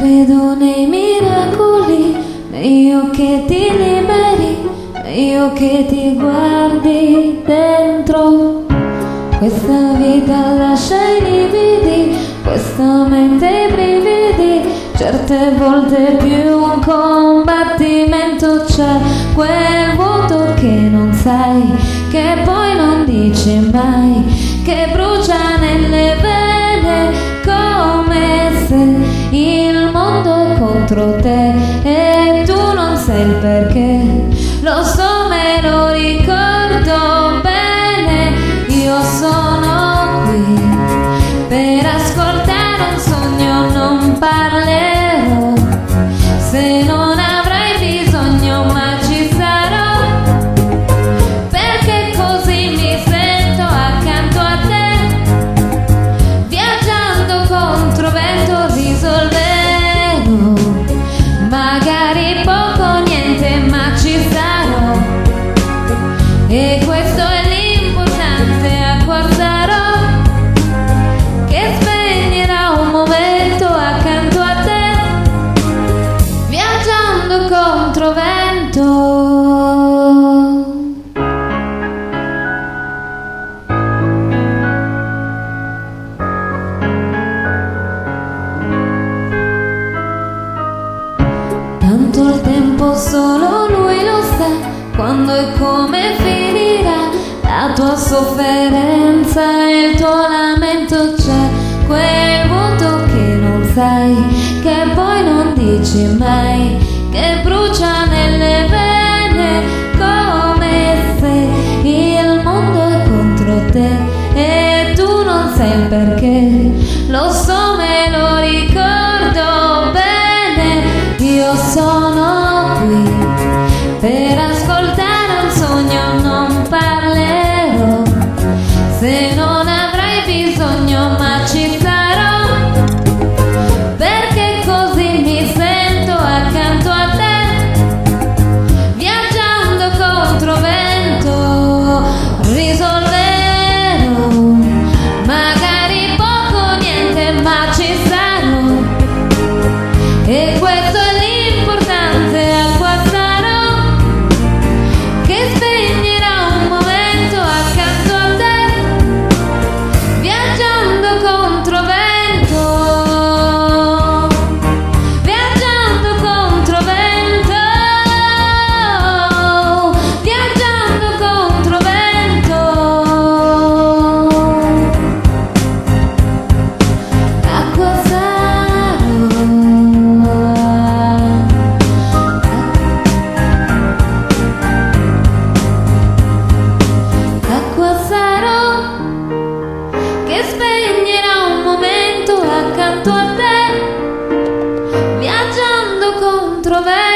credo nei miracoli, meglio che ti liberi, meglio che ti guardi dentro. Questa vita lascia i lividi, questa mente i brividi, certe volte più un combattimento c'è, quel vuoto che non sai, che poi non dici mai, che brucia nelle vene come se il mondo è contro te e tu non sai il perché. Lo so, me lo ricordo bene, io sono qui per ascoltare un sogno, non parlerò se non avrai bisogno, ma ci sarò, perché così mi sento accanto a te, viaggiando contro vento, risolverò, magari poco niente, ma ci sarò, e questo è l'importante, acqua sarò, che spegnerà un momento accanto a te, viaggiando contro vento. Tanto il tempo solo lui lo sa, quando e come finirà la tua sofferenza e il tuo lamento. C'è quel vuoto che non sai, che poi non dici mai, che brucia nelle vene come se il mondo è contro te e tu non sai il perché. Lo so, me lo ricordo bene, io sono qui per ascoltare un sogno, non parlerò se non avrai bisogno, ma ci sarò, perché così mi sento accanto a te, viaggiando contro vento, risolverò, magari poco niente, ma ci sarò, e questo è l'importante, acqua sarò, che spegnerà un momento accanto a te, viaggiando contro vento, viaggiando contro vento, viaggiando contro vento, acqua sarò, acqua sarò, che spegnerà un momento accanto a te, viaggiando contro vento.